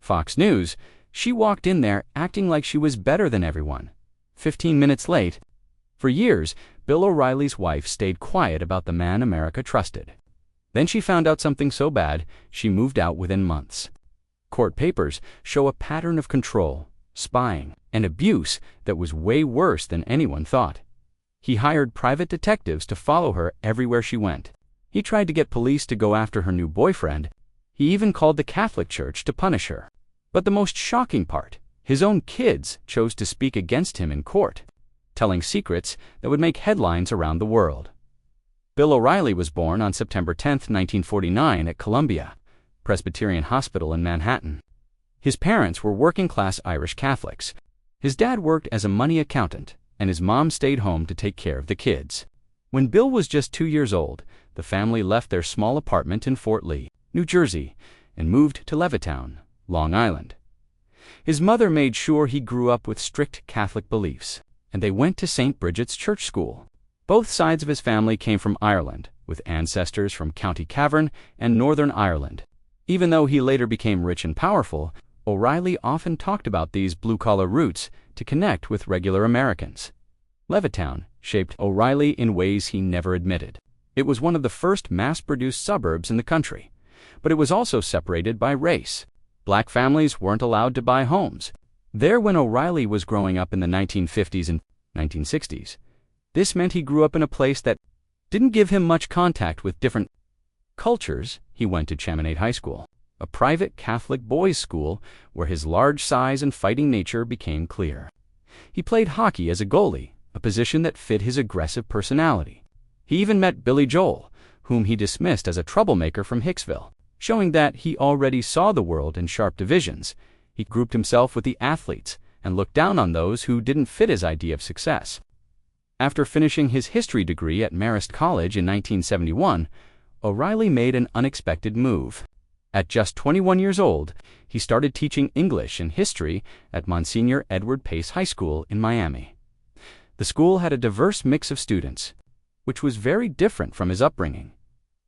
Fox News, she walked in there acting like she was better than everyone. 15 minutes late. For years, Bill O'Reilly's wife stayed quiet about the man America trusted. Then she found out something so bad, she moved out within months. Court papers show a pattern of control, spying, and abuse that was way worse than anyone thought. He hired private detectives to follow her everywhere she went. He tried to get police to go after her new boyfriend. He even called the Catholic Church to punish her. But the most shocking part, his own kids chose to speak against him in court, telling secrets that would make headlines around the world. Bill O'Reilly was born on September 10, 1949 at Columbia Presbyterian Hospital in Manhattan. His parents were working-class Irish Catholics. His dad worked as a money accountant, and his mom stayed home to take care of the kids. When Bill was just 2 years old, the family left their small apartment in Fort Lee, New Jersey, and moved to Levittown, Long Island. His mother made sure he grew up with strict Catholic beliefs, and they went to St. Bridget's Church School. Both sides of his family came from Ireland, with ancestors from County Cavan and Northern Ireland. Even though he later became rich and powerful, O'Reilly often talked about these blue-collar roots to connect with regular Americans. Levittown shaped O'Reilly in ways he never admitted. It was one of the first mass-produced suburbs in the country, but it was also separated by race. Black families weren't allowed to buy homes. There, when O'Reilly was growing up in the 1950s and 1960s, this meant he grew up in a place that didn't give him much contact with different cultures. He went to Chaminade High School, a private Catholic boys' school where his large size and fighting nature became clear. He played hockey as a goalie, a position that fit his aggressive personality. He even met Billy Joel, whom he dismissed as a troublemaker from Hicksville. Showing that he already saw the world in sharp divisions, he grouped himself with the athletes and looked down on those who didn't fit his idea of success. After finishing his history degree at Marist College in 1971, O'Reilly made an unexpected move. At just 21 years old, he started teaching English and history at Monsignor Edward Pace High School in Miami. The school had a diverse mix of students, which was very different from his upbringing.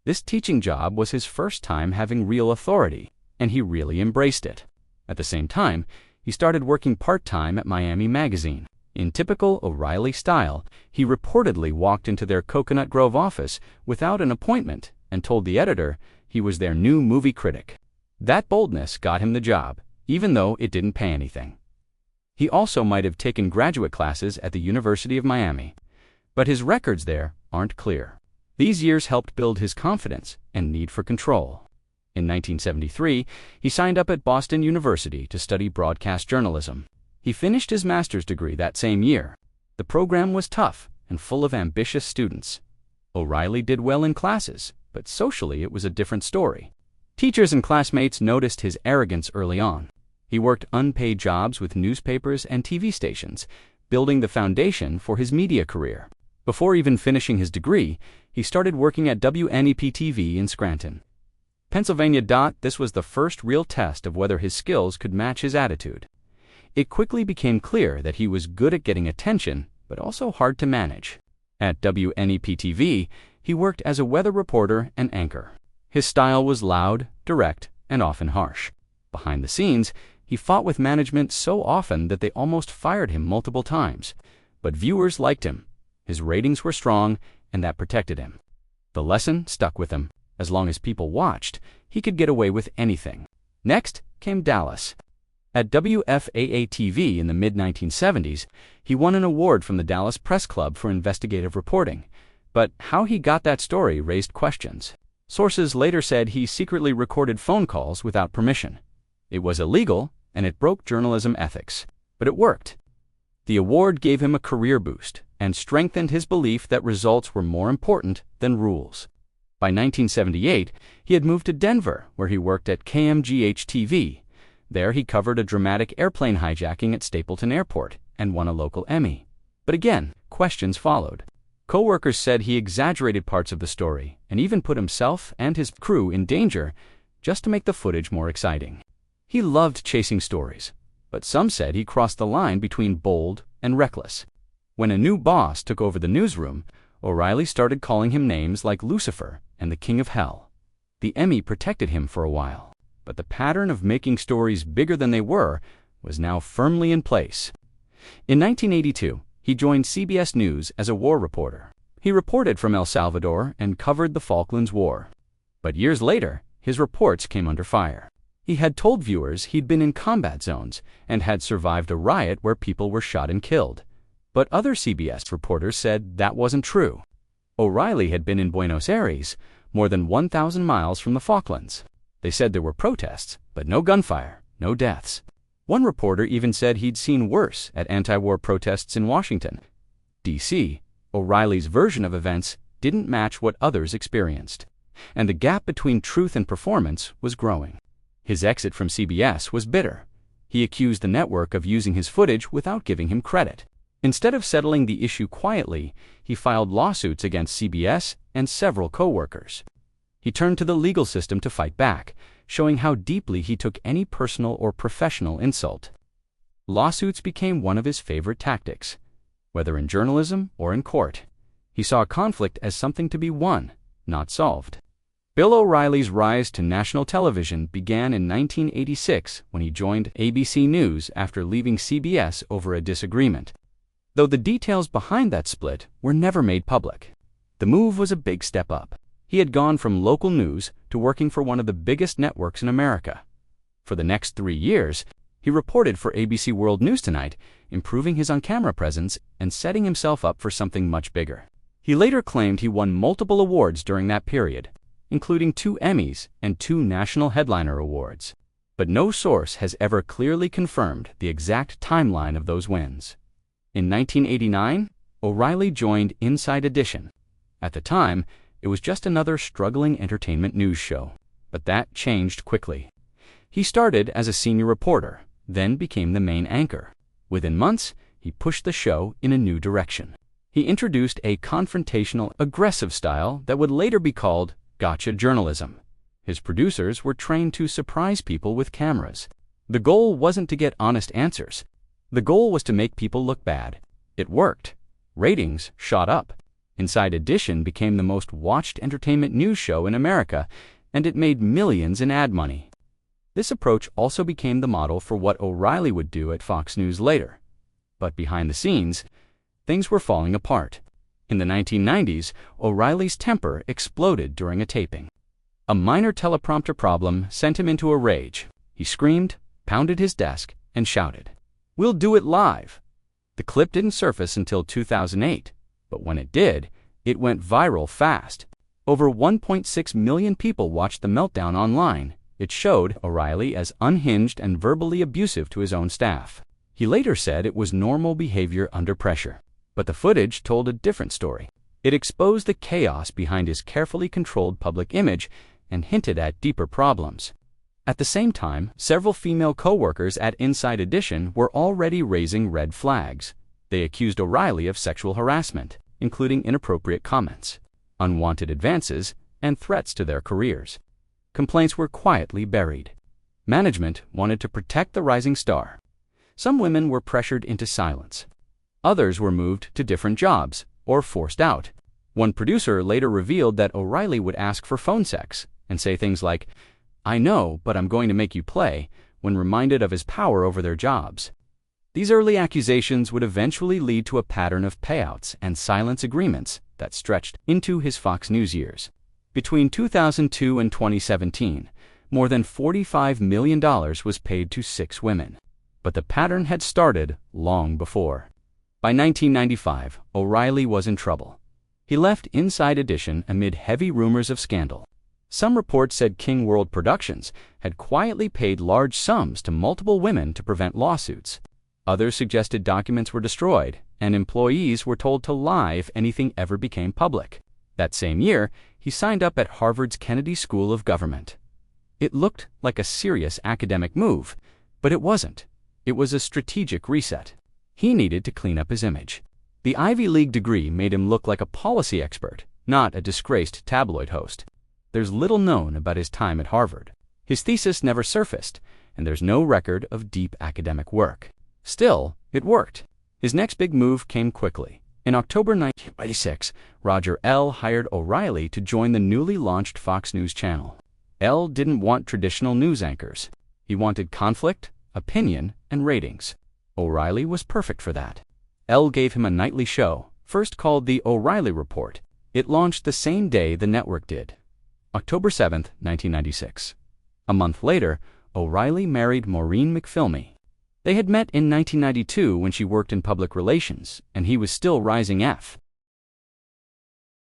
This teaching job was his first time having real authority, and he really embraced it. At the same time, he started working part-time at Miami Magazine. In typical O'Reilly style, he reportedly walked into their Coconut Grove office without an appointment and told the editor he was their new movie critic. That boldness got him the job, even though it didn't pay anything. He also might have taken graduate classes at the University of Miami, but his records there aren't clear. These years helped build his confidence and need for control. In 1973, he signed up at Boston University to study broadcast journalism. He finished his master's degree that same year. The program was tough and full of ambitious students. O'Reilly did well in classes, but socially it was a different story. Teachers and classmates noticed his arrogance early on. He worked unpaid jobs with newspapers and TV stations, building the foundation for his media career. Before even finishing his degree, he started working at WNEP-TV in Scranton, Pennsylvania. This was the first real test of whether his skills could match his attitude. It quickly became clear that he was good at getting attention, but also hard to manage. At WNEP-TV, he worked as a weather reporter and anchor. His style was loud, direct, and often harsh. Behind the scenes, he fought with management so often that they almost fired him multiple times. But viewers liked him. His ratings were strong, and that protected him. The lesson stuck with him. As long as people watched, he could get away with anything. Next came Dallas. At WFAA-TV in the mid-1970s, he won an award from the Dallas Press Club for investigative reporting. But how he got that story raised questions. Sources later said he secretly recorded phone calls without permission. It was illegal, and it broke journalism ethics. But it worked. The award gave him a career boost and strengthened his belief that results were more important than rules. By 1978, he had moved to Denver, where he worked at KMGH-TV. There he covered a dramatic airplane hijacking at Stapleton Airport and won a local Emmy. But again, questions followed. Coworkers said he exaggerated parts of the story and even put himself and his crew in danger just to make the footage more exciting. He loved chasing stories, but some said he crossed the line between bold and reckless. When a new boss took over the newsroom, O'Reilly started calling him names like Lucifer and the King of Hell. The Emmy protected him for a while, but the pattern of making stories bigger than they were was now firmly in place. In 1982, he joined CBS News as a war reporter. He reported from El Salvador and covered the Falklands War. But years later, his reports came under fire. He had told viewers he'd been in combat zones and had survived a riot where people were shot and killed. But other CBS reporters said that wasn't true. O'Reilly had been in Buenos Aires, more than 1,000 miles from the Falklands. They said there were protests, but no gunfire, no deaths. One reporter even said he'd seen worse at anti-war protests in Washington, D.C. O'Reilly's version of events didn't match what others experienced, and the gap between truth and performance was growing. His exit from CBS was bitter. He accused the network of using his footage without giving him credit. Instead of settling the issue quietly, he filed lawsuits against CBS and several co-workers. He turned to the legal system to fight back, showing how deeply he took any personal or professional insult. Lawsuits became one of his favorite tactics. Whether in journalism or in court, he saw conflict as something to be won, not solved. Bill O'Reilly's rise to national television began in 1986 when he joined ABC News after leaving CBS over a disagreement, though the details behind that split were never made public. The move was a big step up. He had gone from local news to working for one of the biggest networks in America. For the next 3 years, he reported for ABC World News Tonight, improving his on-camera presence and setting himself up for something much bigger. He later claimed he won multiple awards during that period, including 2 Emmys and 2 National Headliner Awards. But no source has ever clearly confirmed the exact timeline of those wins. In 1989, O'Reilly joined Inside Edition. At the time, it was just another struggling entertainment news show, but that changed quickly. He started as a senior reporter, then became the main anchor. Within months, he pushed the show in a new direction. He introduced a confrontational, aggressive style that would later be called gotcha journalism. His producers were trained to surprise people with cameras. The goal wasn't to get honest answers. The goal was to make people look bad. It worked. Ratings shot up. Inside Edition became the most watched entertainment news show in America, and it made millions in ad money. This approach also became the model for what O'Reilly would do at Fox News later. But behind the scenes, things were falling apart. In the 1990s, O'Reilly's temper exploded during a taping. A minor teleprompter problem sent him into a rage. He screamed, pounded his desk, and shouted, "We'll do it live!" The clip didn't surface until 2008, but when it did, it went viral fast. Over 1.6 million people watched the meltdown online. It showed O'Reilly as unhinged and verbally abusive to his own staff. He later said it was normal behavior under pressure. But the footage told a different story. It exposed the chaos behind his carefully controlled public image and hinted at deeper problems. At the same time, several female co-workers at Inside Edition were already raising red flags. They accused O'Reilly of sexual harassment, including inappropriate comments, unwanted advances, and threats to their careers. Complaints were quietly buried. Management wanted to protect the rising star. Some women were pressured into silence. Others were moved to different jobs or forced out. One producer later revealed that O'Reilly would ask for phone sex and say things like, "I know, but I'm going to make you play," when reminded of his power over their jobs. These early accusations would eventually lead to a pattern of payouts and silence agreements that stretched into his Fox News years. Between 2002 and 2017, more than $45 million was paid to 6 women. But the pattern had started long before. By 1995, O'Reilly was in trouble. He left Inside Edition amid heavy rumors of scandal. Some reports said King World Productions had quietly paid large sums to multiple women to prevent lawsuits. Others suggested documents were destroyed, and employees were told to lie if anything ever became public. That same year, he signed up at Harvard's Kennedy School of Government. It looked like a serious academic move, but it wasn't. It was a strategic reset. He needed to clean up his image. The Ivy League degree made him look like a policy expert, not a disgraced tabloid host. There's little known about his time at Harvard. His thesis never surfaced, and there's no record of deep academic work. Still, it worked. His next big move came quickly. In October 1986, Roger Ailes hired O'Reilly to join the newly launched Fox News channel. Elle didn't want traditional news anchors. He wanted conflict, opinion, and ratings. O'Reilly was perfect for that. Elle gave him a nightly show, first called The O'Reilly Report. It launched the same day the network did, October 7, 1996. A month later, O'Reilly married Maureen McPhilmy. They had met in 1992 when she worked in public relations, and he was still rising F.